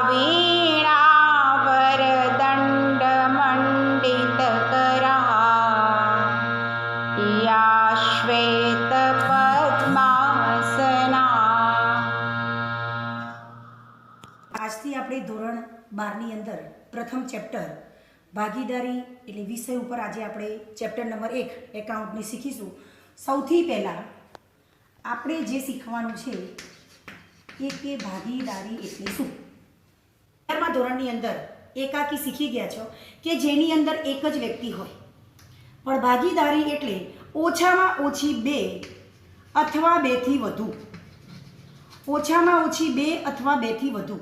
वीणावरदण्डमण्डितकरा या श्वेतपद्मासना। આજથી આપણે ધોરણ 12ની અંદર પ્રથમ ચેપ્ટર ભાગીદારી એટલે વિષય ઉપર આજે આપણે ચેપ્ટર નંબર 1 એકાઉન્ટની શીખીશું. સૌથી પહેલાં આપણે જે શીખવાનું છે કે ભાગીદારી એટલે શું. 11મા ધોરણની અંદર એકાકી શીખી ગયા છો કે જેની અંદર એક જ વ્યક્તિ હોય, પણ ભાગીદારી એટલે ઓછામાં ઓછી 2 અથવા 2થી વધુ. ઓછામાં ઓછી 2 અથવા 2થી વધુ.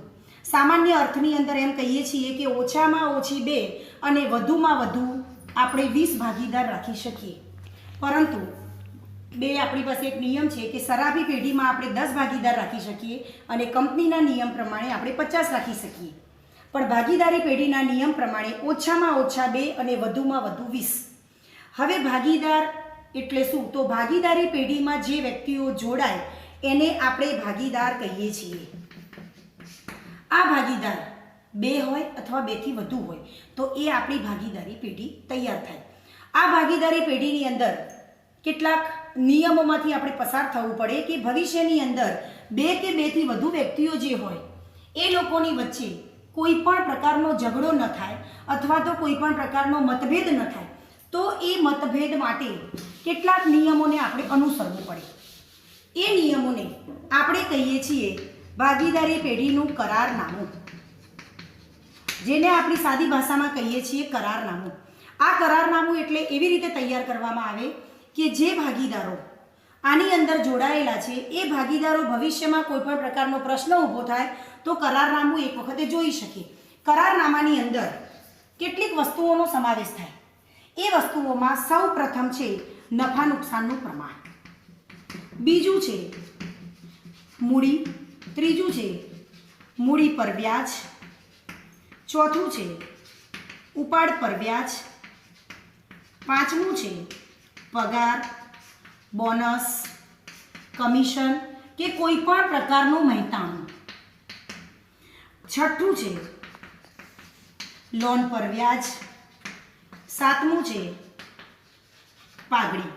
સામાન્ય અર્થની અંદર એમ કહીએ છીએ કે ઓછામાં ઓછી 2 અને વધુમાં વધુ આપણે 20 ભાગીદાર રાખી શકીએ. પરંતુ આપણી પાસે એક નિયમ છે કે શરાબી પેઢીમાં આપણે 10 ભાગીદાર રાખી શકીએ અને કંપનીના નિયમ પ્રમાણે આપણે 50 રાખી શકીએ. પણ ભાગીદારી પેઢીના નિયમ પ્રમાણે ઓછામાં ઓછા 2 અને વધુમાં વધુ 20. હવે ભાગીદાર એટલે શું? તો ભાગીદારી પેઢીમાં જે વ્યક્તિઓ જોડાય એને આપણે ભાગીદાર કહીએ છીએ. આ ભાગીદાર 2 હોય અથવા 2થી વધુ હોય તો એ આપણી ભાગીદારી પેઢી તૈયાર થાય. આ ભાગીદારી પેઢીની અંદર કેટલાક નિયમોમાંથી આપણે પસાર થવું પડે કે ભવિષ્યની અંદર 2 કે 2થી વધુ વ્યક્તિઓ જે હોય એ લોકોની વચ્ચે કોઈ પણ પ્રકારનો ઝઘડો ન થાય અથવા તો કોઈ પણ પ્રકારનો મતભેદ ન થાય, તો એ મતભેદ માટે કેટલાક નિયમોને આપણે અનુસરવું પડે. એ નિયમોને આપણે કહીએ છીએ ભાગીદારી પેઢીનું કરારનામું, જેને આપણી સાદી ભાષામાં કહીએ છીએ કરારનામું. આ કરારનામું એટલે એવી રીતે તૈયાર કરવામાં આવે કે જે ભાગીદારો આની અંદર જોડાયેલા છે એ ભાગીદારો ભવિષ્યમાં કોઈ પણ પ્રકારનો પ્રશ્ન ઊભો થાય તો કરારનામું એક વખતે જોઈ શકે. કરારનામાની અંદર કેટલીક વસ્તુઓનો સમાવેશ થાય. એ વસ્તુઓમાં સૌ પ્રથમ છે નફા નુકસાનનું પ્રમાણ, બીજું છે મૂડી, ત્રીજું છે મૂડી પર વ્યાજ, ચોથું છે ઉપાડ પર વ્યાજ, પાંચમું છે પગાર, બોનસ, કમિશન કે કોઈ પણ પ્રકારનું મહેતાણું, છઠ્ઠું છે લોન પર વ્યાજ, સાતમું છે પાઘડી.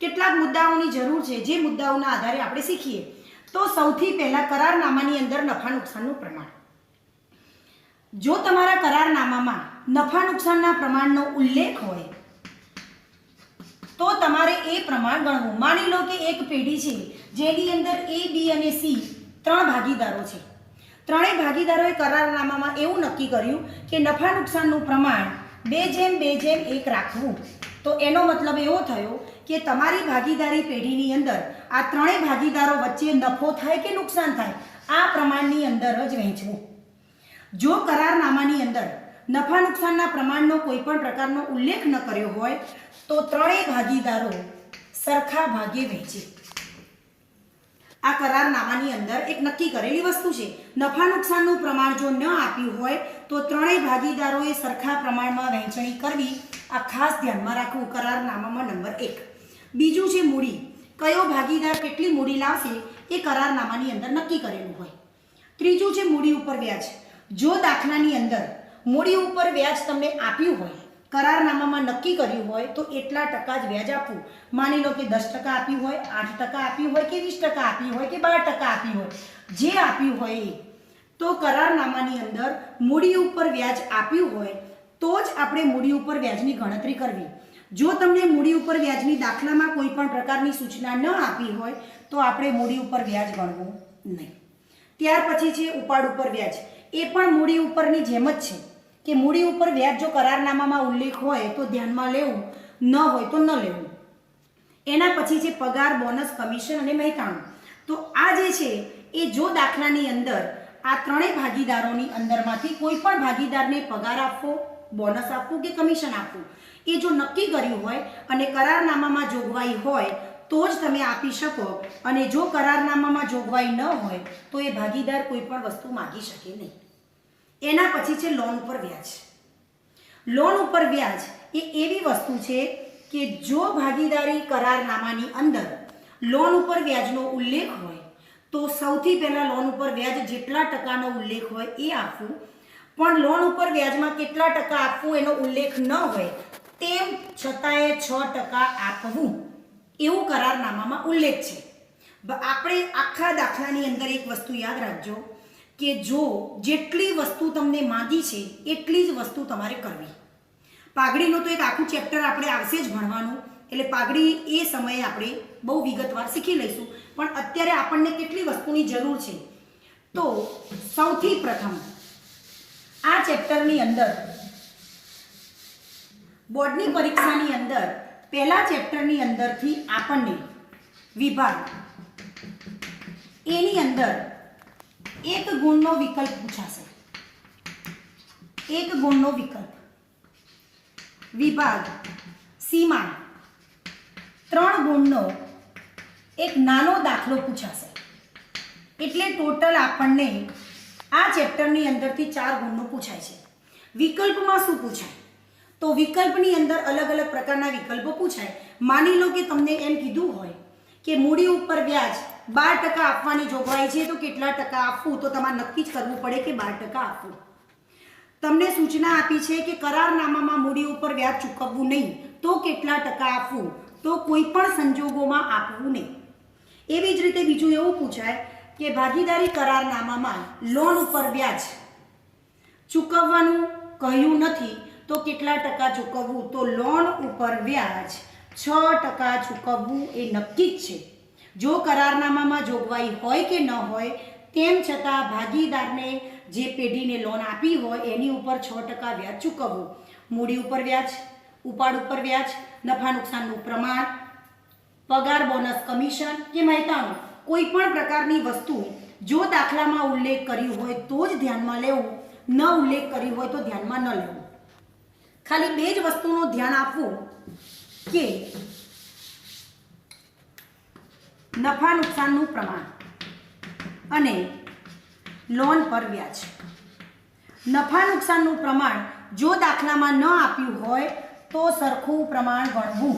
કેટલાક મુદ્દાઓની જરૂર છે જે મુદ્દાઓના આધારે આપણે શીખીએ. તો સૌથી પહેલાં કરારનામાની અંદર નફા નુકસાનનું પ્રમાણ. જો તમારા કરારનામામાં નફા નુકસાનના પ્રમાણનો ઉલ્લેખ હોય તો તમારે એ પ્રમાણ ગણવું. માની લો કે એક પેઢી છે જેની અંદર A, B અને C 3 ભાગીદારો છે. ત્રણેય ભાગીદારોએ કરારનામામાં એવું નક્કી કર્યું કે નફા નુકસાનનું પ્રમાણ 2:2:1 રાખવું. તો એનો મતલબ એવો થયો કે તમારી ભાગીદારી પેઢીની અંદર આ ત્રણેય ભાગીદારો વચ્ચે નફો થાય કે નુકસાન થાય આ પ્રમાણની અંદર જ વહેંચવું. જો કરારનામાની અંદર નફા નુકસાનના પ્રમાણનો કોઈ પણ પ્રકારનો ઉલ્લેખ ન કર્યો હોય તો ત્રણેય ભાગીદારો સરખા ભાગે વહેંચે. આ કરારનામાની અંદર એક નક્કી કરેલી વસ્તુ છે. નફા નુકસાનનું પ્રમાણ જો ન આપ્યું હોય તો ત્રણેય ભાગીદારોએ સરખા પ્રમાણમાં વહેંચણી કરવી. આ ખાસ ધ્યાનમાં રાખવું કરારનામામાં નંબર 1. બીજું છે મૂડી. કયો ભાગીદાર કેટલી મૂડી લાવશે એ કરારનામાની અંદર નક્કી કરેલું હોય. ત્રીજું છે મૂડી ઉપર વ્યાજ. જો દાખલાની અંદર મૂડી ઉપર વ્યાજ તમને આપ્યું હોય, કરારનામામાં નક્કી કર્યું હોય તો એટલા ટકા જ વ્યાજ આપવું. માની લો કે 10% આપ્યું હોય, 8% આપ્યું હોય કે 20% આપ્યું હોય કે 12% આપ્યું હોય, જે આપ્યું હોય એ. તો કરારનામાની અંદર મૂડી ઉપર વ્યાજ આપ્યું હોય તો જ આપણે મૂડી ઉપર વ્યાજની ગણતરી કરવી. જો તમને મૂડી ઉપર વ્યાજની દાખલામાં કોઈ પણ પ્રકારની સૂચના ન આપી હોય તો આપણે મૂડી ઉપર વ્યાજ ગણવું નહીં. ત્યાર પછી છે ઉપાડ ઉપર વ્યાજ. એ પણ મૂડી ઉપરની જેમ જ છે કે મૂડી ઉપર વ્યાજ જો કરારનામામાં ઉલ્લેખ હોય તો ધ્યાનમાં લેવું, ન હોય તો ન લેવું. એના પછી છે પગાર, બોનસ, કમિશન અને મહેતાણું. તો આ જે છે એ જો દાખલાની અંદર આ ત્રણેય ભાગીદારોની અંદરમાંથી કોઈ પણ ભાગીદારને પગાર આપવો, બોનસ આપવું કે કમિશન આપવું એ જો નક્કી કર્યું હોય અને કરારનામામાં જોગવાઈ હોય તો જ તમે આપી શકો. અને જો કરારનામામાં જોગવાઈ ન હોય તો એ ભાગીદાર કોઈ પણ વસ્તુ માગી શકે નહીં. એના પછી છે લોન ઉપર વ્યાજ. લોન ઉપર વ્યાજ એ એવી વસ્તુ છે કે જો ભાગીદારી કરારનામાની અંદર લોન ઉપર વ્યાજનો ઉલ્લેખ હોય તો સૌથી પહેલાં લોન ઉપર વ્યાજ જેટલા ટકાનો ઉલ્લેખ હોય એ આપવું, પણ લોન ઉપર વ્યાજમાં કેટલા ટકા આપવું એનો ઉલ્લેખ ન હોય તેમ છતાંય 6% આપવું એવું કરારનામામાં ઉલ્લેખ છે. આપણે આખા દાખલાની અંદર એક વસ્તુ યાદ રાખજો કે જો જેટલી વસ્તુ તમને માંગી છે એટલી જ વસ્તુ તમારે કરવી. પાઘડીનું તો એક આખું ચેપ્ટર આપણે આવશે જ ભણવાનું, એટલે પાઘડી એ સમયે આપણે બહુ વિગતવાર શીખી લઈશું, પણ અત્યારે આપણને કેટલી વસ્તુની જરૂર છે. તો સૌથી પ્રથમ આ ચેપ્ટરની અંદર બોર્ડની પરીક્ષાની અંદર પહેલા ચેપ્ટરની અંદરથી આપણને વિભાગ એની અંદર એક ગુણનો વિકલ્પ પૂછાશે. એક ગુણનો વિકલ્પ. વિભાગ સીમાં 3 ગુણનો એક નાનો દાખલો પૂછાશે. એટલે ટોટલ આપણને આ ચેપ્ટરની અંદરથી 4 ગુણનો પૂછાય છે. વિકલ્પમાં શું પૂછાય? તો વિકલ્પની અંદર અલગ અલગ પ્રકારના વિકલ્પો પૂછાય. માની લો કે તમને એમ કીધું હોય કે મૂડી ઉપર વ્યાજ 12% આપવાની જોગવાઈ છે, તો કેટલા ટકા આપવું? તો તમારે નક્કી જ કરવું પડે કે 12% આપવું. તમને સૂચના આપી છે કે કરારનામામાં મૂડી ઉપર વ્યાજ ચૂકવવું નહીં, તો કેટલા ટકા આપવું? તો કોઈ પણ સંજોગોમાં આપવું નહીં. એવી જ રીતે બીજું એવું પૂછાય કે ભાગીદારી કરારનામામાં લોન ઉપર વ્યાજ ચૂકવવાનું કહ્યું નથી, તો કેટલા ટકા ચૂકવવું? તો લોન ઉપર વ્યાજ 6% ચૂકવવું એ નક્કી જ છે. જો કરારનામામાં જોગવાઈ હોય કે ન હોય તેમ છતાં ભાગીદારને જે પેઢીને લોન આપી હોય એની ઉપર 6% વ્યાજ ચૂકવવું. મૂડી ઉપર વ્યાજ, ઉપાડ ઉપર વ્યાજ, નફા નુકસાનનું પ્રમાણ, પગાર બોનસ કમિશન કે મહેતાણું, કોઈ પણ પ્રકારની વસ્તુ જો દાખલામાં ઉલ્લેખ કર્યું હોય તો જ ધ્યાનમાં લેવું, ન ઉલ્લેખ કર્યું હોય તો ધ્યાનમાં ન લેવું. ખાલી 2 જ વસ્તુનું ધ્યાન આપવું કે નફા નુકસાનનું પ્રમાણ અને લોન પર વ્યાજ. નફા નુકસાનનું પ્રમાણ જો દાખલામાં ન આપ્યું હોય તો સરખું પ્રમાણ ગણવું,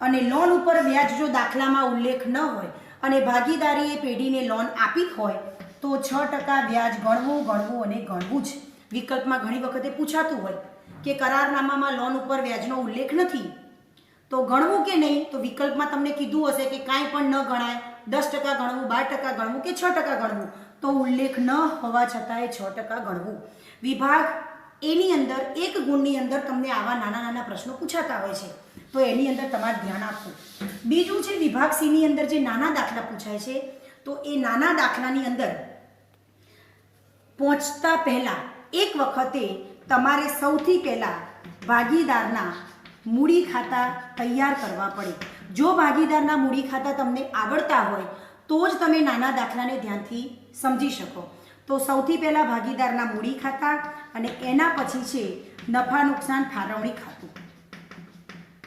અને લોન ઉપર વ્યાજ જો દાખલામાં ઉલ્લેખ ન હોય અને ભાગીદારીએ પેઢીને લોન આપી હોય તો 6% વ્યાજ ગણવું અને ગણવું જ. વિકલ્પમાં ઘણી વખતે પૂછાતું હોય કે કરારનામામાં લોન ઉપર વ્યાજનો ઉલ્લેખ નથી તો ગણવું કે નહીં? તો વિકલ્પમાં તમને કીધું હશે કે કાંઈ પણ ન ગણાય, 10% ગણવું, 12% ગણવું કે 6% ગણવું, તો ઉલ્લેખ ન હોવા છતાંય 6% ગણવું. વિભાગ એની અંદર 1 ગુણની અંદર તમને આવા નાના નાના પ્રશ્નો પૂછાતા હોય છે, તો એની અંદર તમારે ધ્યાન આપવું. બીજું છે વિભાગ સીની અંદર જે નાના દાખલા પૂછાય છે, તો એ નાના દાખલાની અંદર પહોંચતા પહેલાં એક વખતે તમારે સૌથી પહેલાં ભાગીદારના મૂડી ખાતા તૈયાર કરવા પડે. જો ભાગીદારના મૂડી ખાતા તમને આવડતા હોય તો જ તમે નાના દાખલાને ધ્યાનથી સમજી શકો. તો સૌથી પહેલાં ભાગીદારના મૂડી ખાતા અને એના પછી છે નફા નુકસાન ફાળવણી ખાતું.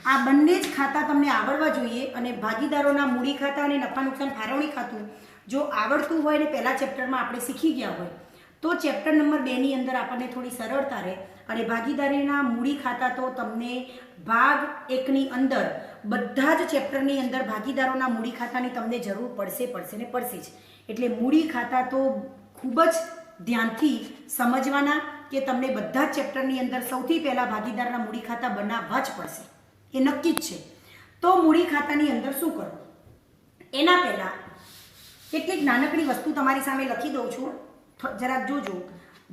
આ બંને જ ખાતા તમને આવડવા જોઈએ, અને ભાગીદારોના મૂડી ખાતા અને નફા નુકસાન ફાળવણી ખાતું જો આવડતું હોય ને પહેલા ચેપ્ટરમાં આપણે શીખી ગયા હોય તો ચેપ્ટર નંબર 2 ની અંદર આપણને થોડી સરળતા રહે. અને ભાગીદારીના મૂડી ખાતા તો તમને ભાગ 1 ની અંદર બધા જ ચેપ્ટરની અંદર ભાગીદારોના મૂડી ખાતાની તમને જરૂર પડશે જ. એટલે મૂડી ખાતા તો ખૂબ જ ધ્યાનથી સમજવાના કે તમને બધા જ ચેપ્ટરની અંદર સૌથી પહેલાં ભાગીદારના મૂડી ખાતા બનાવવા જ પડશે, એ નક્કી જ છે. તો મૂડી ખાતાની અંદર શું કરવું એના પહેલાં કેટલીક નાનકડી વસ્તુ તમારી સામે લખી દઉં છું, જરાક જોજો.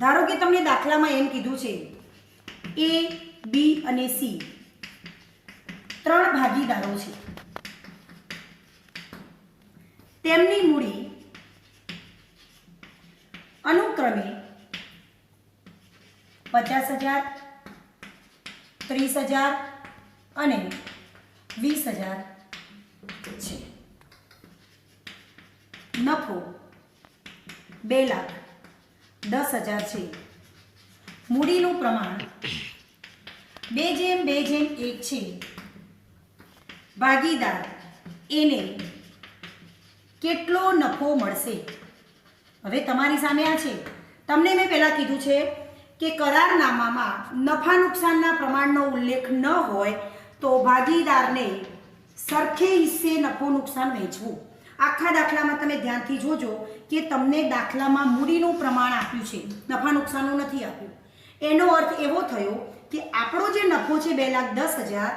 ધારો કે તમને દાખલામાં એમ કીધું છે A, B અને C 3 ભાગીદારો છે. તેમની મૂડી અનુક્રમે 50,000, 30,000 અને 20,000 છે. નફો 2,10,000 છે. મૂડીનું પ્રમાણ 2:2:1 છે. ભાગીદાર એને કેટલો નફો મળશે? હવે તમારી સામે આ છે. તમને મેં પહેલાં કીધું છે કે કરારનામામાં નફા નુકસાનના પ્રમાણનો ઉલ્લેખ ન હોય તો ભાગીદારને સરખે હિસ્સે નફો નુકસાન વહેંચવું. આખા દાખલામાં તમે ધ્યાનથી જોજો કે તમને દાખલામાં મૂડીનું પ્રમાણ આપ્યું છે, નફા નુકસાનનું નથી આપ્યું. એનો અર્થ એવો થયો કે આપણો જે નફો છે 2,10,000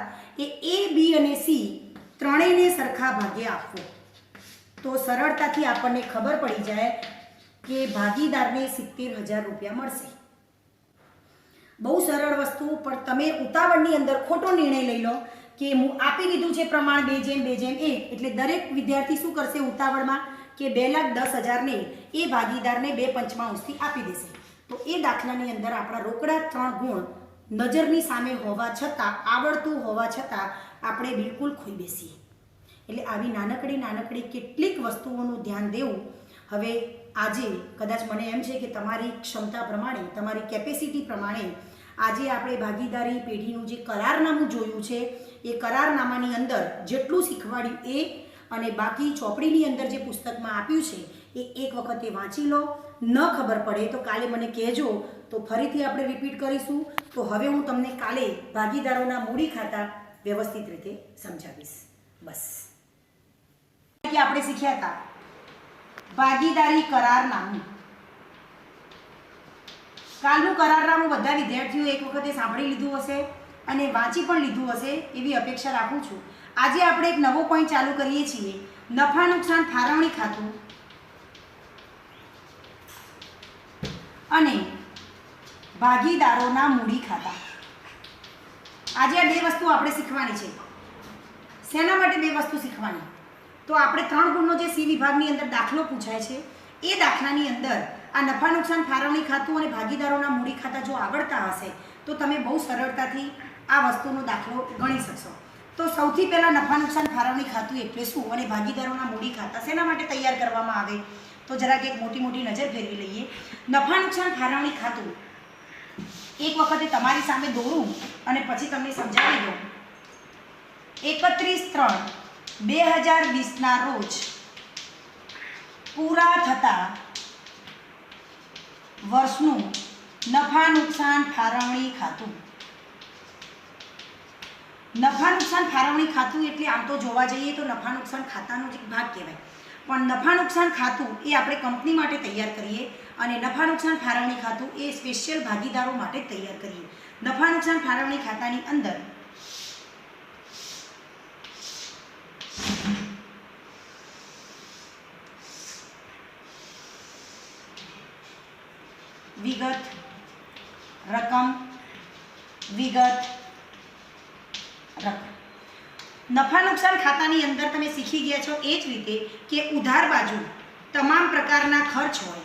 એ બી અને સી ત્રણેયને સરખા ભાગે આપવો. તો સરળતાથી આપણને ખબર પડી જાય કે ભાગીદારને 70,000 રૂપિયા મળશે. બહુ સરળ વસ્તુ, પણ તમે ઉતાવળની અંદર ખોટો નિર્ણય લઈ લો કે હું આપી દીધું છે પ્રમાણ 2:2:1, એટલે દરેક વિદ્યાર્થી શું કરશે ઉતાવળમાં કે 2,10,000 ને એ ભાગીદારને 2/5 આપી દેશે. તો એ દાખલાની અંદર આપણા રોકડા 3 ગુણ નજરની સામે હોવા છતાં, આવડતું હોવા છતાં આપણે બિલકુલ ખોઈ બેસીએ. એટલે આવી નાનકડી કેટલીક વસ્તુઓનું ધ્યાન દેવું. હવે આજે કદાચ મને એમ છે કે તમારી ક્ષમતા પ્રમાણે, તમારી કેપેસિટી પ્રમાણે આજે આપણે ભાગીદારી પેઢીનું જે કરારનામું જોયું છે એ કરારનામાની અંદર જેટલું શીખવાડ્યું એ અને બાકી ચોપડીની અંદર જે પુસ્તકમાં આપ્યું છે એ એક વખતે વાંચી લો. ન ખબર પડે તો કાલે મને કહેજો, તો ફરીથી આપણે રિપીટ કરીશું. તો હવે હું તમને કાલે ભાગીદારોના મૂડી ખાતા વ્યવસ્થિત રીતે સમજાવીશ. બસ કે આપણે શીખ્યા હતા ભાગીદારી કરારનામું. કાલનું કરારનામું બધા વિદ્યાર્થીઓ એક વખતે સાંભળી લીધું હશે અને વાંચી પણ લીધું હશે એવી અપેક્ષા રાખું છું. આજે આપણે એક નવો પોઈન્ટ ચાલુ કરીએ છીએ, નફા નુકસાન ફાળવણી ખાતું અને ભાગીદારોના મૂડી ખાતા. આજે આ બે વસ્તુ આપણે શીખવાની છે. શેના માટે બે વસ્તુ શીખવાની? તો આપણે 3 ગુણનો જે સી વિભાગની અંદર દાખલો પૂછાય છે એ દાખલાની અંદર આ નફા નુકસાન ફાળવણી ખાતું અને ભાગીદારોના મૂડી ખાતા જો આવડતા હશે તો તમે બહુ સરળતાથી આ વસ્તુનો દાખલો ગણી શકશો. તો સૌથી પહેલાં નફા નુકસાન ફાળવણી ખાતું એટલે શું અને ભાગીદારોના મૂડી ખાતા શેના માટે તૈયાર કરવામાં આવે? તો જરાક એક મોટી નજર ફેરવી લઈએ. નફા નુકસાન ફાળવણી ખાતું એક વખતે તમારી સામે દોરું અને પછી તમને સમજાવી દઉં. 31/3/2020ના રોજ પૂરા થતા વર્ષનું નફા નુકસાન ફાળવણી ખાતું. નફા નુકસાન ફાળવણી ખાતું એટલે આમ તો જોવા જઈએ તો નફા નુકસાન ખાતાનો જ એક ભાગ કહેવાય, પણ નફા નુકસાન ખાતું એ આપણે કંપની માટે તૈયાર કરીએ અને નફા નુકસાન ફાળવણી ખાતું એ સ્પેશિયલ ભાગીદારો માટે તૈયાર કરીએ. નફા નુકસાન ફાળવણી ખાતાની અંદર વિગત, રકમ, વિગત, રકમ. નફા નુકસાન ખાતાની અંદર તમે શીખી ગયા છો એ જ રીતે કે ઉધાર બાજુ તમામ પ્રકારના ખર્ચ હોય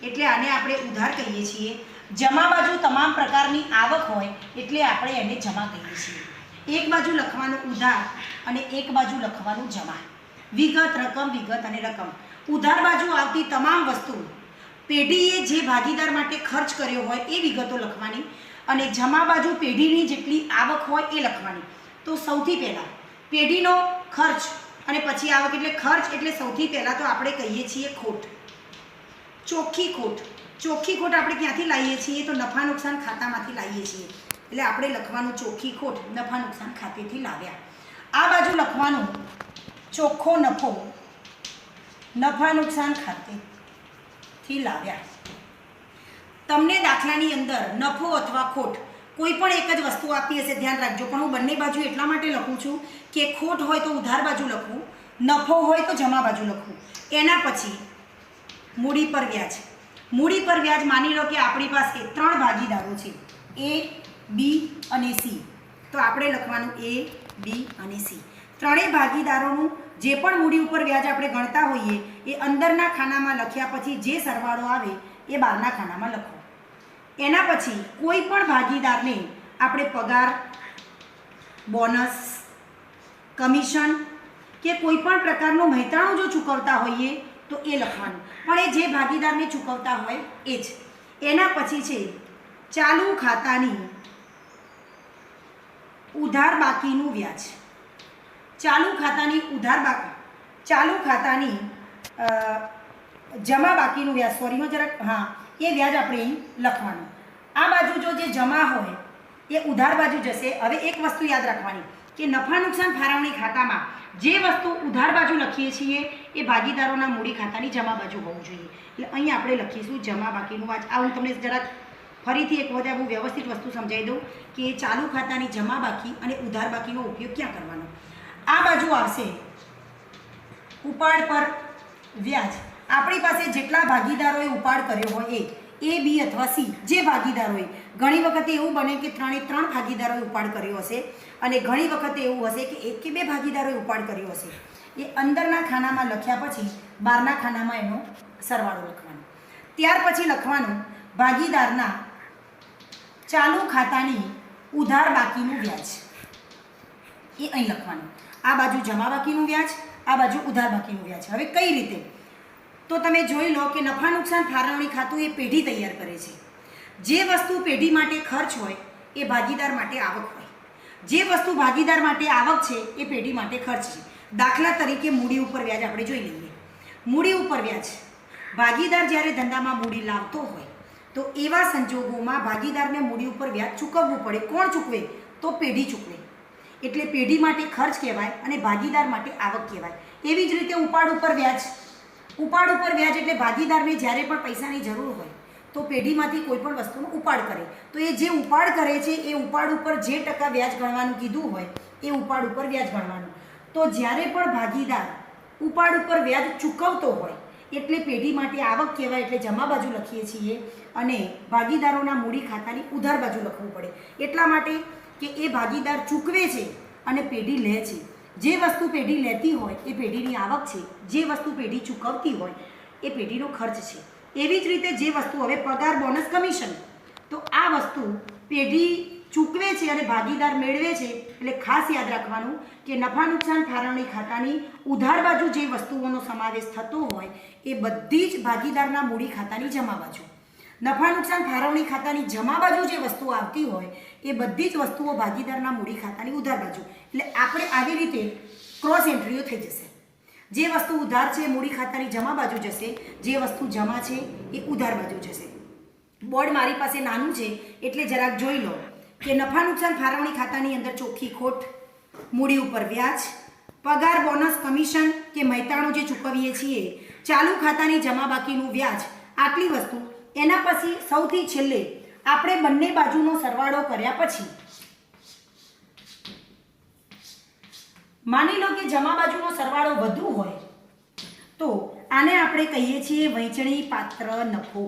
એટલે આને આપણે ઉધાર કહીએ છીએ. જમા બાજુ તમામ પ્રકારની આવક હોય એટલે આપણે એને જમા કહીએ છીએ. એક બાજુ લખવાનું ઉધાર અને એક બાજુ લખવાનું જમા. વિગત, રકમ, વિગત અને રકમ. ઉધાર બાજુ આવતી તમામ વસ્તુ પેઢીએ જે ભાગીદાર માટે ખર્ચ કર્યો હોય એ વિગતો લખવાની અને જમા બાજુ પેઢીની જેટલી આવક હોય એ લખવાની. તો સૌથી પહેલાં પેઢીનો ખર્ચ અને પછી આવક. એટલે ખર્ચ એટલે સૌથી પહેલાં તો આપણે કહીએ છીએ ખોટ, ચોખ્ખી ખોટ. ચોખ્ખી ખોટ આપણે ક્યાંથી લાવીએ છીએ? તો નફા નુકસાન ખાતામાંથી લાવીએ છીએ. એટલે આપણે લખવાનું ચોખ્ખી ખોટ નફા નુકસાન ખાતેથી લાવ્યા. આ બાજુ લખવાનું ચોખ્ખો નફો નફા નુકસાન ખાતેથી લાવ્યા. તમને દાખલાની અંદર નફો અથવા ખોટ કોઈ પણ એક જ વસ્તુ આપી હશે, ધ્યાન રાખજો. પણ હું બંને બાજુ એટલા માટે લખું છું કે ખોટ હોય તો ઉધાર બાજુ લખવું, નફો હોય તો જમા બાજુ લખવું. એના પછી મૂડી પર વ્યાજ. મૂડી પર વ્યાજ માની લો કે આપણી પાસે 3 ભાગીદારો છે, એ, બી અને સી. તો આપણે લખવાનું એ, બી અને સી. ત્રણેય ભાગીદારોનું જે પણ મૂડી ઉપર વ્યાજ આપણે ગણતા હોઈએ એ અંદરના ખાનામાં લખ્યા પછી જે સરવાળો આવે એ બહારના ખાનામાં લખો. એના પછી કોઈ પણ ભાગીદારને આપણે પગાર, બોનસ, કમિશન કે કોઈ પણ પ્રકારનું મહેતાણું જો ચૂકવતા હોઈએ તો એ લખવાનું, પણ એ જે ભાગીદારને ચૂકવતા હોય એ જ. એના પછી છે ચાલુ ખાતાની ઉધાર બાકીનું વ્યાજ. ચાલુ ખાતાની ઉધાર બાકી, ચાલુ ખાતાની જમા બાકીનું વ્યાજ, સોરી જરાક, હા, એ વ્યાજ આપણે અહીં લખવાનું. આ બાજુ જો જે જમા હોય એ ઉધાર બાજુ જશે. હવે એક વસ્તુ યાદ રાખવાની કે નફા નુકસાન ફાળવણી ખાતામાં જે વસ્તુ ઉધાર બાજુ લખીએ છીએ એ ભાગીદારોના મૂડી ખાતાની જમા બાજુ હોવું જોઈએ. એટલે અહીં આપણે લખીશું જમા બાકીનું વ્યાજ. આ હું તમને જરાક ફરીથી એક વખત બહુ વ્યવસ્થિત વસ્તુ સમજાવી દઉં કે ચાલુ ખાતાની જમા બાકી અને ઉધાર બાકીનો ઉપયોગ ક્યાં કરવાનો. આ બાજુ આવશે ઉપાડ પર વ્યાજ. આપણી પાસે જેટલા ભાગીદારોએ ઉપાડ કર્યો હોય એ બી અથવા સી જે ભાગીદારોએ, ઘણી વખતે એવું બને કે ત્રણ ભાગીદારોએ ઉપાડ કર્યો હશે અને ઘણી વખતે એવું હશે કે એક કે બે ભાગીદારોએ ઉપાડ કર્યો હશે. એ અંદરના ખાનામાં લખ્યા પછી બહારના ખાનામાં એનો સરવાળો લખવાનો. ત્યાર પછી લખવાનું ભાગીદારના ચાલુ ખાતાની ઉધાર બાકીનું વ્યાજ. એ અહીં લખવાનું. આ બાજુ જમા બાકીનું વ્યાજ, આ બાજુ ઉધાર બાકીનું વ્યાજ. હવે કઈ રીતે? તો તમે જોઈ લો કે નફા નુકસાન ફાળવણી ખાતું એ પેઢી તૈયાર કરે છે. જે વસ્તુ પેઢી માટે ખર્ચ હોય એ ભાગીદાર માટે આવક હોય. જે વસ્તુ ભાગીદાર માટે આવક છે એ પેઢી માટે ખર્ચ છે. દાખલા તરીકે મૂડી ઉપર વ્યાજ આપણે જોઈ લઈએ. મૂડી ઉપર વ્યાજ, ભાગીદાર જ્યારે ધંધામાં મૂડી લાવતો હોય તો એવા સંજોગોમાં ભાગીદારને મૂડી ઉપર વ્યાજ ચૂકવવું પડે. કોણ ચૂકવે? તો પેઢી ચૂકવે. એટલે પેઢી માટે ખર્ચ કહેવાય અને ભાગીદાર માટે આવક કહેવાય. એવી જ રીતે ઉપાડ ઉપર વ્યાજ. ઉપાડ ઉપર વ્યાજ એટલે ભાગીદારને જ્યારે પણ પૈસાની જરૂર હોય તો પેઢીમાંથી કોઈ પણ વસ્તુનો ઉપાડ કરે તો એ જે ઉપાડ કરે છે એ ઉપાડ ઉપર જે ટકા વ્યાજ ગણવાનું કીધું હોય એ ઉપાડ ઉપર વ્યાજ ગણવાનું. તો જ્યારે પણ ભાગીદાર ઉપાડ ઉપર વ્યાજ ચૂકવતો હોય એટલે પેઢી માટે આવક કહેવાય. એટલે જમા બાજુ લખીએ છીએ અને ભાગીદારોના મૂડી ખાતાની ઉધાર બાજુ લખવું પડે. એટલા માટે કે એ ભાગીદાર ચૂકવે છે અને પેઢી લે છે. જે વસ્તુ પેઢી લેતી હોય એ પેઢીની આવક છે, જે વસ્તુ પેઢી ચૂકવતી હોય એ પેઢીનો ખર્ચ છે. એવી જ રીતે જે વસ્તુ, હવે પગાર, બોનસ, કમિશન, તો આ વસ્તુ પેઢી ચૂકવે છે અને ભાગીદાર મેળવે છે. એટલે ખાસ યાદ રાખવાનું કે નફા નુકસાન ફાળવણી ખાતાની ઉધાર બાજુ જે વસ્તુઓનો સમાવેશ થતો હોય એ બધી જ ભાગીદારના મૂડી ખાતાની જમા બાજુ. નફા નુકસાન ફાળવણી ખાતાની જમા બાજુ જે વસ્તુઓ આવતી હોય એ બધી જ વસ્તુઓ ભાગીદારના મૂડી ખાતાની ઉધાર બાજુ. એટલે આપણે આવી રીતે ક્રોસ એન્ટ્રીઓ થઈ જશે. જે વસ્તુ ઉધાર છે એ મૂડી ખાતાની જમા બાજુ જશે, જે વસ્તુ જમા છે એ ઉધાર બાજુ જશે. બોર્ડ મારી પાસે નાનું છે એટલે જરાક જોઈ લો કે નફા નુકસાન ફાળવણી ખાતાની અંદર ચોખ્ખી ખોટ, મૂડી ઉપર વ્યાજ, પગાર, બોનસ, કમિશન કે મહેતાણું જે ચૂકવીએ છીએ, ચાલુ ખાતાની જમા બાકીનું વ્યાજ, આટલી વસ્તુ. એના પછી સૌથી છેલ્લે આપણે બંને બાજુનો સરવાળો કર્યા પછી માની લો કે જમા બાજુનો સરવાળો વધુ હોય તો આને આપણે કહીએ છીએ વહેંચણી પાત્ર નફો.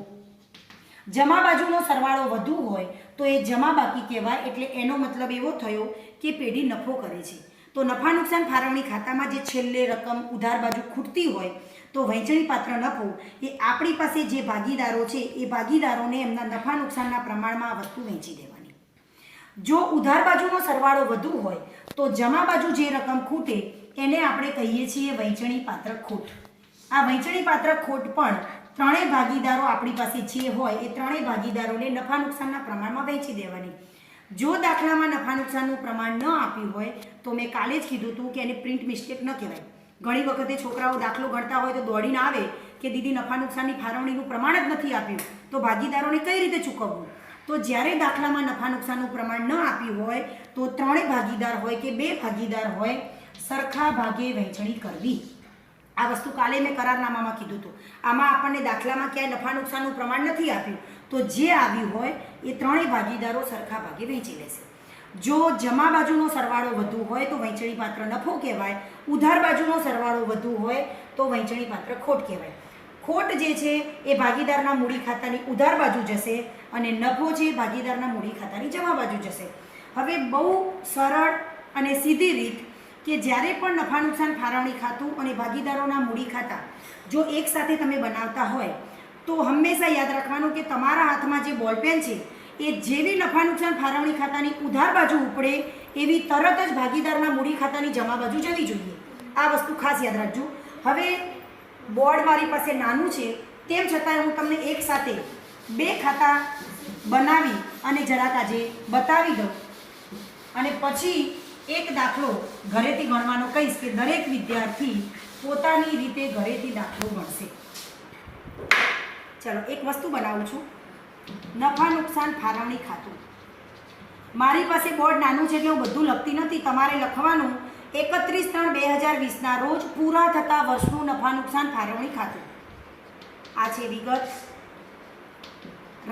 જમા બાજુનો સરવાળો વધુ હોય તો એ જમા બાકી કહેવાય. એટલે એનો મતલબ એવો થયો કે પેઢી નફો કરે છે. તો નફા નુકસાન ફાળવણી ખાતામાં જે છેલ્લે રકમ ઉધાર બાજુ ખૂટતી હોય તો વહેંચણી પાત્ર નફો એ આપણી પાસે જે ભાગીદારો છે એ ભાગીદારોને એમના નફા નુકસાનના પ્રમાણમાં આ વસ્તુ વહેંચી દેવાની. જો ઉધાર બાજુનો સરવાળો વધુ હોય તો જમા બાજુ જે રકમ ખૂટે એને આપણે કહીએ છીએ વહેંચણી પાત્ર ખોટ. આ વહેંચણી પાત્ર ખોટ પણ ત્રણેય ભાગીદારો આપણી પાસે જે હોય એ ત્રણેય ભાગીદારોને નફા નુકસાનના પ્રમાણમાં વહેંચી દેવાની. જો દાખલામાં નફા નુકસાનનું પ્રમાણ ન આપ્યું હોય તો મેં કાલે જ કીધું હતું કે એને પ્રિન્ટ મિસ્ટેક ન કહેવાય. ઘણી વખતે છોકરાઓ દાખલો ગણતા હોય તો દોડીને આવે કે દીદી નફા નુકસાનની ફાળવણીનું પ્રમાણ જ નથી આપ્યું તો ભાગીદારોને કઈ રીતે ચૂકવવું. તો જ્યારે દાખલામાં નફા નુકસાનનું પ્રમાણ ન આપ્યું હોય તો ત્રણેય ભાગીદાર હોય કે બે ભાગીદાર હોય સરખા ભાગે વહેંચણી કરવી. આ વસ્તુ કાલે મેં કરારનામામાં કીધું હતું. આમાં આપણને દાખલામાં ક્યાંય નફા નુકસાનનું પ્રમાણ નથી આપ્યું તો જે આવ્યું હોય એ ત્રણેય ભાગીદારો સરખા ભાગે વહેંચી લેશે. જો જમા બાજુનો સરવાળો વધુ હોય તો વહેંચણી પાત્ર નફો કહેવાય. ઉધાર બાજુનો સરવાળો વધુ હોય તો વહેંચણી પાત્ર ખોટ કહેવાય. ખોટ જે છે એ ભાગીદારના મૂડી ખાતાની ઉધાર બાજુ જશે અને નફો છે ભાગીદારના મૂડી ખાતાની જમા બાજુ જશે. હવે બહુ સરળ અને સીધી રીત કે જ્યારે પણ નફા નુકસાન ફાળવણી ખાતું અને ભાગીદારોના મૂડી ખાતા જો એક સાથે તમે બનાવતા હોય તો હંમેશા યાદ રાખવાનું કે તમારા હાથમાં જે બોલપેન છે એ જેવી નફા નુકસાન ફાળવણી ખાતાની ઉધાર બાજુ ઉપડે એવી તરત જ ભાગીદારના મૂડી ખાતાની જમા બાજુ જવી જોઈએ. આ વસ્તુ ખાસ યાદ રાખજો. હવે બોર્ડ મારી પાસે નાનું છે તેમ છતાં હું તમને એક સાથે બે ખાતા બનાવી અને જરાક આજે બતાવી દઉં અને પછી એક દાખલો ઘરેથી ગણવાનો કહીશ કે દરેક વિદ્યાર્થી પોતાની રીતે ઘરેથી દાખલો ગણશે. ચાલો એક વસ્તુ બનાવું છું. નફા નુકસાન ફાળવણી ખાતું. મારી પાસે બોર્ડ નાનું છે એટલે હું બધું લખતી નથી. તમારે લખવાનું 31/3/2020ના રોજ પૂરા થતા વર્ષનું નફા નુકસાન ફાળવણી ખાતું. આ છે વિગત,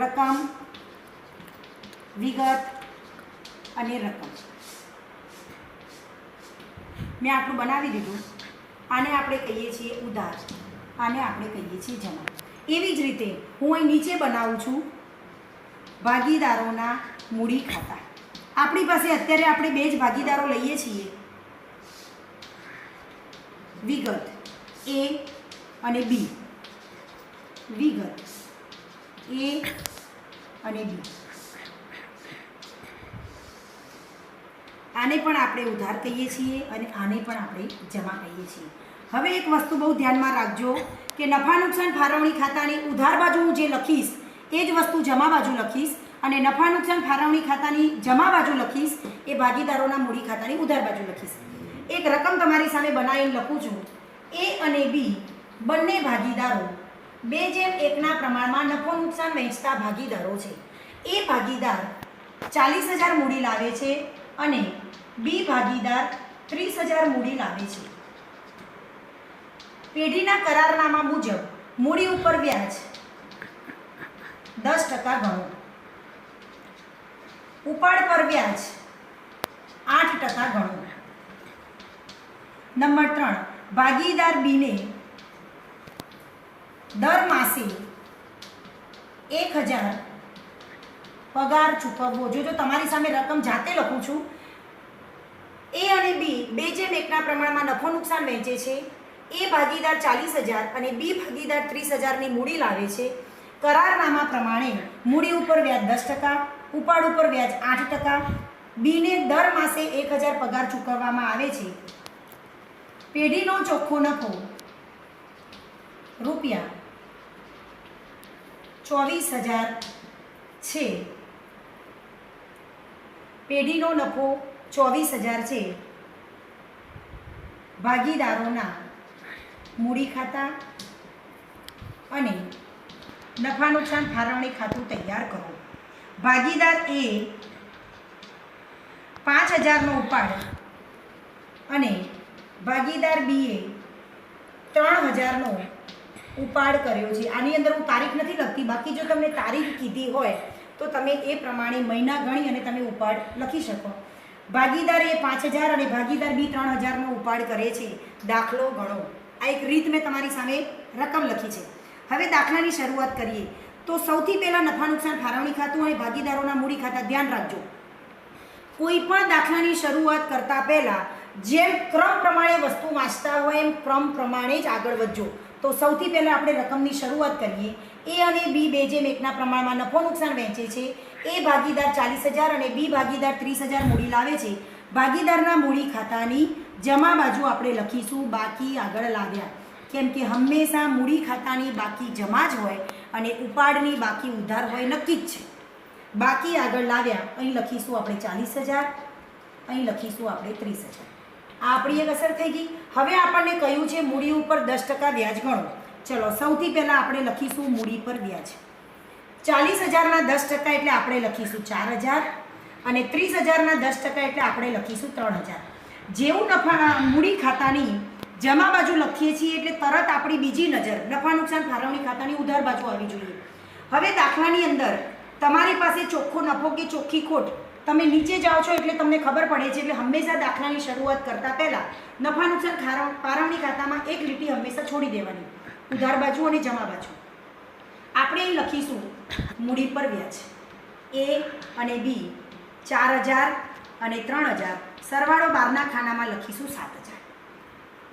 રકમ, વિગત અને રકમ. મેં આટલું બનાવી દીધું. આને આપણે કહીએ છીએ ઉધાર, આને આપણે કહીએ છીએ જમા. એવી જ રીતે હું અહીં નીચે બનાવું છું ભાગીદારોના મૂડી ખાતા. આપણી પાસે અત્યારે આપણે બે જ ભાગીદારો લઈએ છીએ, વિગત એ અને બી. વિગત એ અને બી. આને પણ આપણે ઉધાર કહીએ છીએ અને આને પણ આપણે જમા કહીએ છીએ. હવે એક વસ્તુ બહુ ધ્યાનમાં રાખજો કે નફા નુકસાન ફાળવણી ખાતાની ઉધાર બાજુ હું જે લખીશ એ જ વસ્તુ જમા બાજુ લખીશ, અને નફા નુકસાન ફાળવણી ખાતાની જમા બાજુ લખીશ એ ભાગીદારોના મૂડી ખાતાની ઉધાર બાજુ લખીશ. એક રકમ તમારી સામે બનાવીને લખું છું. એ અને બી બંને ભાગીદારો 2:1ના પ્રમાણમાં નફો નુકસાન વહેંચતા ભાગીદારો છે. એ ભાગીદાર 40,000 મૂડી લાવે છે અને બી ભાગીદાર 30,000 મૂડી લાવે છે. પેઢીના કરારનામા મુજબ મૂડી ઉપર વ્યાજ 10% ગણો. ઉપાડ પર વ્યાજ 8% ગણો. નંબર 3, ભાગીદાર બીને દર માસે 1,000 પગાર ચૂકવવો. જો તમારી સામે રકમ જાતે લખું છું. એ અને બી 2:1ના પ્રમાણમાં નફો નુકસાન વહેંચે છે. એ ભાગીદાર 40,000 અને બી ભાગીદાર 30,000ની મૂડી લાવે છે. કરારનામા પ્રમાણે મૂડી ઉપર વ્યાજ 10%, ઉપાડ ઉપર વ્યાજ 8%. બીને દર માસે 1,000 પગાર ચૂકવવામાં આવે છે. પેઢીનો ચોખ્ખો નફો ₹24,000 છે. પેઢીનો નફો 24,000 છે. ભાગીદારોના મૂડી ખાતા અને નફા નુકસાન ફાળવણી ખાતું તૈયાર કરો. ભાગીદાર એ 5,000નો ઉપાડ અને ભાગીદાર બીએ 3,000નો ઉપાડ કર્યો છે. આની અંદર હું તારીખ નથી લખતી, બાકી જો તમને તારીખ કીધી હોય તો તમે એ પ્રમાણે મહિના ગણી અને તમે ઉપાડ લખી શકો. ભાગીદાર એ 5,000 અને ભાગીદાર બી 3,000નો ઉપાડ કરે છે. દાખલો ગણો. આ એક રીત મેં તમારી સામે રકમ લખી છે. હવે દાખલાની શરૂઆત કરીએ તો સૌથી પહેલાં નફા નુકસાન ફાળવણી ખાતું અને ભાગીદારોના મૂડી ખાતા. ધ્યાન રાખજો, કોઈ પણ દાખલાની શરૂઆત કરતાં પહેલાં જેમ ક્રમ પ્રમાણે વસ્તુ વાંચતા હોય એમ ક્રમ પ્રમાણે જ આગળ વધજો. તો સૌથી પહેલાં આપણે રકમની શરૂઆત કરીએ. એ અને બી 2:1ના પ્રમાણમાં નફો નુકસાન વહેંચે છે. એ ભાગીદાર 40,000 અને બી ભાગીદાર 30,000 મૂડી લાવે છે. ભાગીદારના મૂડી ખાતાની જમા બાજુ આપણે લખીશું બાકી આગળ લાવ્યા, કેમ કે હંમેશા મૂડી ખાતાની બાકી જમા જ હોય અને ઉપાડની બાકી ઉધાર હોય, નક્કી જ છે. બાકી આગળ લાવ્યા અહીં લખીશું આપણે 40,000, અહીં લખીશું આપણે 30,000. આ આપણી એક અસર થઈ ગઈ. હવે આપણને કહ્યું છે મૂડી ઉપર 10% વ્યાજ ગણો. ચલો સૌથી પહેલાં આપણે લખીશું મૂડી પર વ્યાજ. 40,000ના 10% એટલે આપણે લખીશું 4,000 અને 30,000ના 10% એટલે આપણે લખીશું 3,000. જેવું નફા મૂડી ખાતાની જમા બાજુ લખીએ છીએ એટલે તરત આપણી બીજી નજર નફા નુકસાન ફાળવણી ખાતાની ઉધાર બાજુ આવી જોઈએ. હવે દાખલાની અંદર તમારી પાસે ચોખ્ખો નફો કે ચોખ્ખી ખોટ તમે નીચે જાઓ છો એટલે તમને ખબર પડે છે. એટલે હંમેશા દાખલાની શરૂઆત કરતાં પહેલાં નફા નુકસાન ફાળવણી ખાતામાં એક લીટી હંમેશા છોડી દેવાની, ઉધાર બાજુ અને જમા બાજુ. આપણે અહીં લખીશું મૂડી પર વ્યાજ. એ અને બી 4,000 અને 3,000, સરવાળો બહારના ખાનામાં લખીશું 7,000.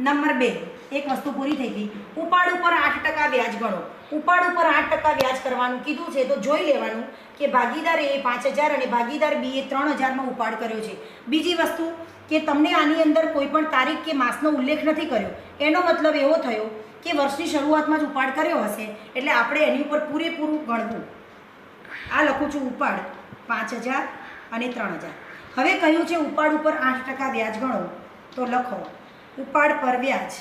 નંબર 2, એક વસ્તુ પૂરી થઈ ગઈ. ઉપાડ ઉપર 8% વ્યાજ ગણો. ઉપાડ ઉપર 8% વ્યાજ કરવાનું કીધું છે તો જોઈ લેવાનું કે ભાગીદાર એ 5,000 અને ભાગીદાર બીએ 3,000નો ઉપાડ કર્યો છે. બીજી વસ્તુ કે તમને આની અંદર કોઈ પણ તારીખ કે માસનો ઉલ્લેખ નથી કર્યો, એનો મતલબ એવો થયો કે વર્ષની શરૂઆતમાં જ ઉપાડ કર્યો હશે એટલે આપણે એની ઉપર પૂરેપૂરું ગણવું. આ લખું છું ઉપાડ 5,000 અને 3,000. હવે કહ્યું છે ઉપાડ ઉપર 8% વ્યાજ ગણો તો લખો ઉપાડ પર વ્યાજ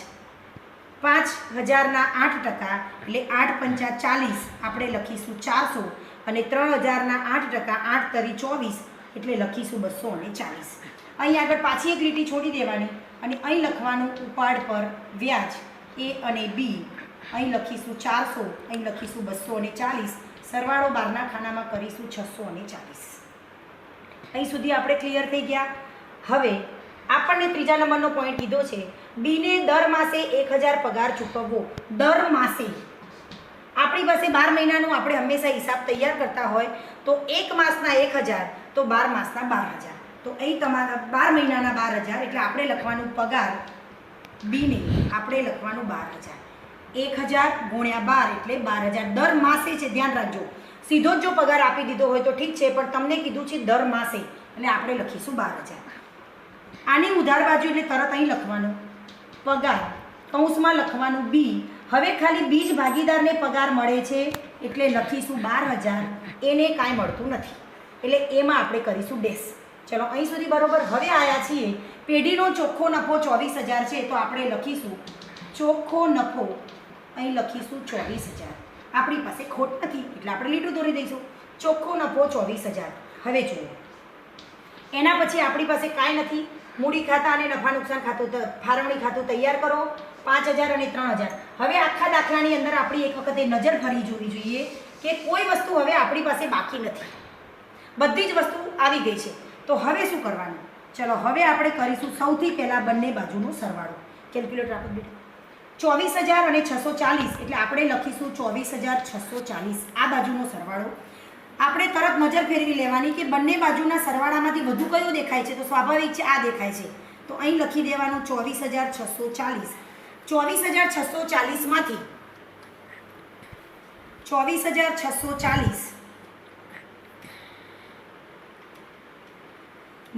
5,000ના 8% એટલે 8×5 = 40, આપણે લખીશું 400 અને 3,000ના 8% 8×3 = 24, એટલે લખીશું 240. અહીં આગળ પાછી એક લીટી છોડી દેવાની અને અહીં લખવાનું ઉપાડ પર વ્યાજ એ અને બી. અહીં લખીશું 400, અહીં લખીશું 240. સરવાળો બહારના ખાનામાં કરીશું 640. અહીં સુધી આપણે ક્લિયર થઈ ગયા. હવે આપણને ત્રીજા નંબરનો પોઈન્ટ કીધો છે, બીને દર માસે 1000 પગાર ચૂકવવો. દર માસે આપણી પાસે 12 મહિનાનું આપણે હંમેશા હિસાબ તૈયાર કરતા હોય તો એક માસના 1000 તો 12 માસના 12000. તો અહીં તમારા 12 મહિનાના 12000 એટલે આપણે લખવાનું પગાર બીને આપણે લખવાનું 12000. 1000 ગુણ્યા 12 એટલે 12000 દર માસે છે. ધ્યાન રાખજો, સીધો જ જો પગાર આપી દીધો હોય તો ઠીક છે, પણ તમને કીધું છે દર માસે એટલે આપણે લખીશું 12000. આની ઉધાર બાજુ એટલે તરત અહીં લખવાનું પગાર, કૌંસમાં લખવાનું બી. હવે ખાલી બીજ ભાગીદારને પગાર મળે છે એટલે લખીશું 12000. એને કાંઈ મળતું નથી એટલે એમાં આપણે કરીશું ડેશ. ચલો અહીં સુધી બરાબર. હવે આવ્યા છીએ પેઢીનો ચોખ્ખો નફો 24000 છે તો આપણે લખીશું ચોખ્ખો નફો, અહીં લખીશું 24000. આપણી પાસે ખોટ નથી એટલે આપણે લીટું દોરી દઈશું. ચોખ્ખો નફો 24000. હવે જુઓ, એના પછી આપણી પાસે કાંઈ નથી. મૂડી ખાતા અને નફા નુકસાન ખાતું, ફાળવણી ખાતું તૈયાર કરો. 5000 અને 3000. હવે આખા દાખલાની અંદર આપણી એક વખતે નજર ફરી જોવી જોઈએ કે કોઈ વસ્તુ હવે આપણી પાસે બાકી નથી, બધી જ વસ્તુ આવી ગઈ છે. તો હવે શું કરવાનું? ચલો હવે આપણે કરીશું સૌથી પહેલાં બંને બાજુનો સરવાળો. કેલ્ક્યુલેટર આપો બેટા. 24000 અને 640 એટલે આપણે લખીશું 24640. આ બાજુનો સરવાળો આપણે તરત નજર ફેરવી લેવાની કે બંને બાજુના સરવાળામાંથી વધુ કયું દેખાય છે, તો સ્વાભાવિક છે આ દેખાય છે. તો અહીં લખી દેવાનું 24640. 24640 માંથી 24640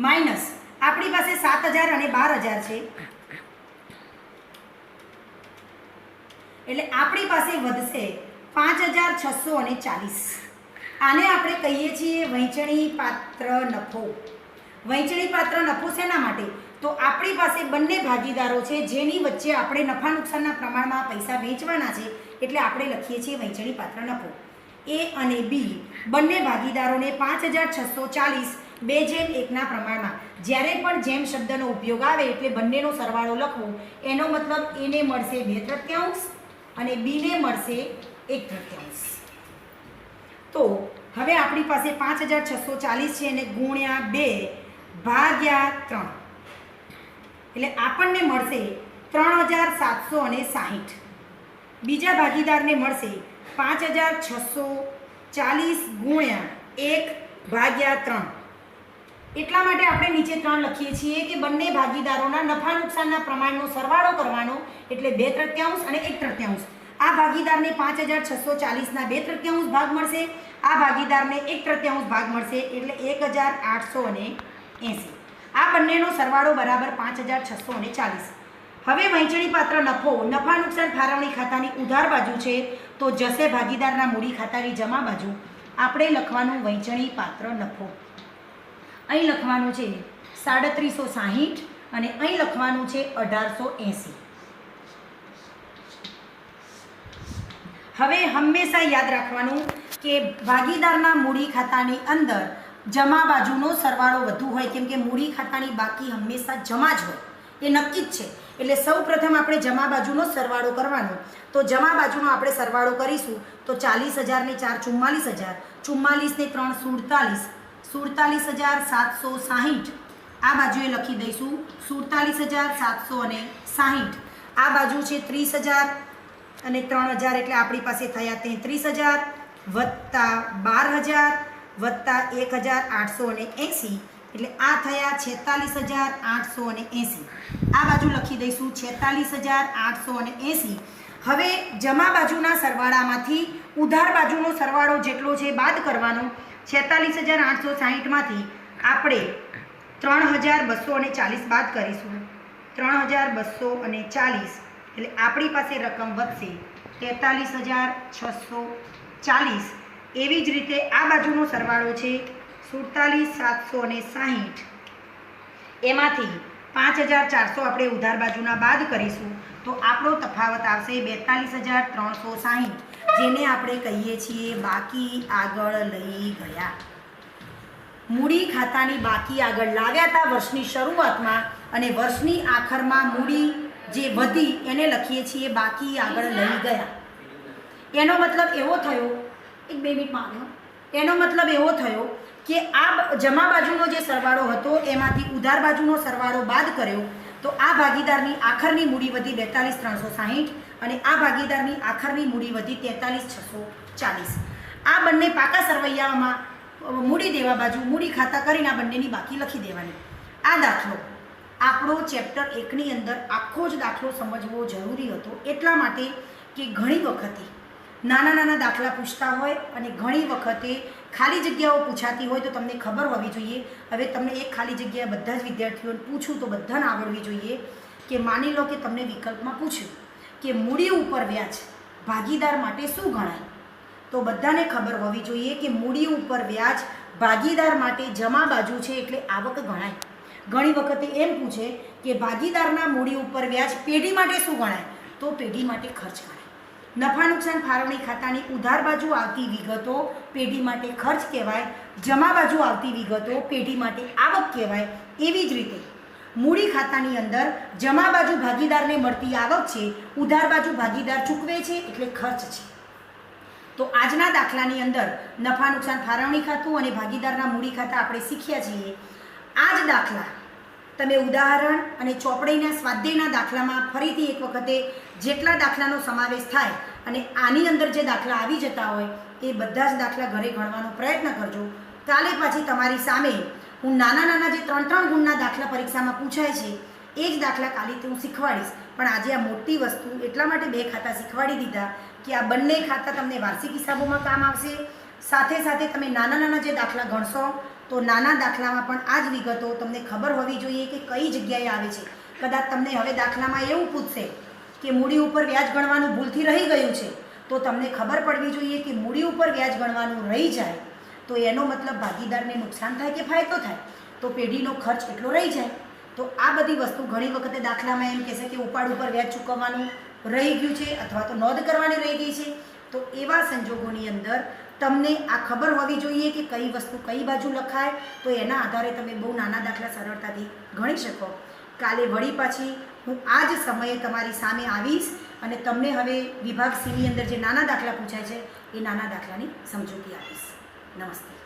માઇનસ આપણી પાસે 7000 અને 12000 છે એટલે આપણી પાસે વધશે 5640. આને આપણે કહીએ છીએ વહેંચણી પાત્ર નફો. વહેંચણી પાત્ર નફો શેના માટે? તો આપણી પાસે બંને ભાગીદારો છે જેની વચ્ચે આપણે નફા નુકસાનના પ્રમાણમાં પૈસા વેચવાના છે એટલે આપણે લખીએ છીએ વહેંચણી પાત્ર નફો. એ અને બી બંને ભાગીદારોને 5640 2:1 પ્રમાણમાં. જ્યારે પણ જેમ શબ્દનો ઉપયોગ આવે એટલે બંનેનો સરવાળો લખવો. એનો મતલબ એને મળશે 2/3 અને બીને મળશે 1/3. તો હવે આપણી પાસે 5640 છે અને ગુણ્યા 2 ભાગ્યા 3 એટલે આપણને મળશે 3760. બીજા ભાગીદારને મળશે 5640 ગુણ્યા 1/3. એટલા માટે આપણે નીચે 3 લખીએ છીએ કે બંને ભાગીદારોના નફા નુકસાનના પ્રમાણનો સરવાળો કરવાનો એટલે 2/3 અને 1/3. આ ભાગીદારને 5640ના 2/3 ભાગ મળશે, આ ભાગીદારને 1/3 ભાગ મળશે એટલે 1880. આ બંનેનો સરવાળો બરાબર 5640. હવે વહેંચણી પાત્ર નફો નફા નુકસાન ફાળવણી ખાતાની ઉધાર બાજુ છે તો જશે ભાગીદારના મૂડી ખાતાની જમા બાજુ. આપણે લખવાનું વહેંચણી પાત્ર નફો. અહીં લખવાનું છે 3760 અને અહીં લખવાનું છે 1880. હવે હંમેશા યાદ રાખવાનું કે ભાગીદારના મૂડી ખાતાની અંદર જમા બાજુનો સરવાળો વધુ હોય, કેમ કે મૂડી ખાતાની બાકી હંમેશા જમા જ હોય, એ નક્કી જ છે. એટલે સૌ પ્રથમ આપણે જમા બાજુનો સરવાળો કરવાનો. તો જમા બાજુનો આપણે સરવાળો કરીશું તો 40000 ને 4 44000, 44 ને 3 47, 47760. આ બાજુએ લખી દઈશું 47760. આ બાજુ છે 30000 અને 3000 એટલે આપણી પાસે થયા 33000 વત્તા 12000 વત્તા 1880 એટલે આ થયા 46880. આ બાજુ લખી દઈશું 46880. હવે જમા બાજુના સરવાળામાંથી ઉધાર બાજુનો સરવાળો જેટલો છે બાદ કરવાનો. 46860માંથી આપણે 3240 બાદ કરીશું. 3240 એટલે આપણી પાસે રકમ વધશે 43640. એવી જ રીતે આ બાજુનો સરવાળો છે 47760. એમાંથી 5400 આપણે ઉધાર બાજુના બાદ કરીશું તો આપણો તફાવત આવશે 42360, જેને આપણે કહીએ છીએ બાકી આગળ લઈ ગયા. મૂડી ખાતાની બાકી આગળ લાવ્યા હતા વર્ષની શરૂઆતમાં અને વર્ષની આખરમાં મૂડી જે વધી એને લખીએ છીએ બાકી આગળ લઈ ગયા. એનો મતલબ એવો થયો, એક 2 મિનિટમાં આવ્યો, એનો મતલબ એવો થયો કે આ જમા બાજુનો જે સરવાળો હતો એમાંથી ઉધાર બાજુનો સરવાળો બાદ કર્યો તો આ ભાગીદારની આખરની મૂડી વધી 42,360 અને આ ભાગીદારની આખરની મૂડી વધી 43,640. આ બંને પાકા સરવૈયામાં મૂડી દેવા બાજુ મૂડી ખાતા કરીને આ બંનેની બાકી લખી દેવાની. આ દાખલો આપણો ચેપ્ટર 1ની અંદર આખો જ દાખલો સમજવો જરૂરી હતો, એટલા માટે કે ઘણી વખતે નાના નાના દાખલા પૂછતા હોય અને ઘણી વખતે ખાલી જગ્યાઓ પૂછાતી હોય તો તમને ખબર હોવી જોઈએ. હવે તમને એક ખાલી જગ્યા બધા જ વિદ્યાર્થીઓને પૂછું તો બધાને આવડવી જોઈએ કે માની લો કે તમને વિકલ્પમાં પૂછ્યું કે મૂડી ઉપર વ્યાજ ભાગીદાર માટે શું ગણાય, તો બધાને ખબર હોવી જોઈએ કે મૂડી ઉપર વ્યાજ ભાગીદાર માટે જમા બાજુ છે એટલે આવક ગણાય. ઘણી વખતે એમ પૂછે કે ભાગીદારના મૂડી ઉપર વ્યાજ પેઢી માટે શું ગણાય, તો પેઢી માટે ખર્ચ ગણાય. નફા નુકસાન ફાળવણી ખાતાની ઉધાર બાજુ આવતી વિગતો પેઢી માટે ખર્ચ કહેવાય, જમા બાજુ આવતી વિગતો પેઢી માટે આવક કહેવાય. એવી જ રીતે મૂડી ખાતાની અંદર જમા બાજુ ભાગીદારને મળતી આવક છે, ઉધાર બાજુ ભાગીદાર ચૂકવે છે એટલે ખર્ચ છે. તો આજના દાખલાની અંદર નફા નુકસાન ફાળવણી ખાતું અને ભાગીદારના મૂડી ખાતા આપણે શીખ્યા છીએ. આ જ દાખલા તમે ઉદાહરણ અને ચોપડીના સ્વાધ્યાયના દાખલામાં ફરીથી એક વખતે જેટલા દાખલાનો સમાવેશ થાય અને આની અંદર જે દાખલા આવી જતા હોય એ બધા જ દાખલા ઘરે ગણવાનો પ્રયત્ન કરજો. કાલે પાછી તમારી સામે હું નાના નાના જે 3-3 ગુણના દાખલા પરીક્ષામાં પૂછાય છે એ જ દાખલા કાલે હું શીખવાડીશ. પણ આજે આ મોટી વસ્તુ એટલા માટે 2 ખાતા શીખવાડી દીધા કે આ બંને ખાતા તમને વાર્ષિક હિસાબોમાં કામ આવશે. સાથે સાથે તમે નાના નાના જે દાખલા ગણશો તો નાના દાખલામાં પણ આ જ વિગતો તમને ખબર હોવી જોઈએ કે કઈ જગ્યાએ આવે છે. કદાચ તમને હવે દાખલામાં એવું પૂછશે કે મૂડી ઉપર વ્યાજ ગણવાનું ભૂલથી રહી ગયું છે તો તમને ખબર પડવી જોઈએ કે મૂડી ઉપર વ્યાજ ગણવાનું રહી જાય તો એનો મતલબ ભાગીદારને નુકસાન થાય કે ફાયદો થાય, તો પેઢીનો ખર્ચ એટલો રહી જાય. તો આ બધી વસ્તુ ઘણી વખતે દાખલામાં એમ કહેશે કે ઉપાડ ઉપર વ્યાજ ચૂકવવાનું રહી ગયું છે અથવા તો નોંધ કરવાની રહી ગઈ છે. તો એવા સંજોગોની અંદર તમને આ ખબર હોવી જોઈએ કે કઈ વસ્તુ કઈ બાજુ લખાય, તો એના આધારે તમે બહુ નાના દાખલા સરળતાથી ગણી શકો. કાલે વળી પાછી હું આ જ સમયે તમારી સામે આવીશ અને તમને હવે વિભાગ સીની અંદર જે નાના દાખલા પૂછાય છે એ નાના દાખલાની સમજૂતી આપીશ. નમસ્તે.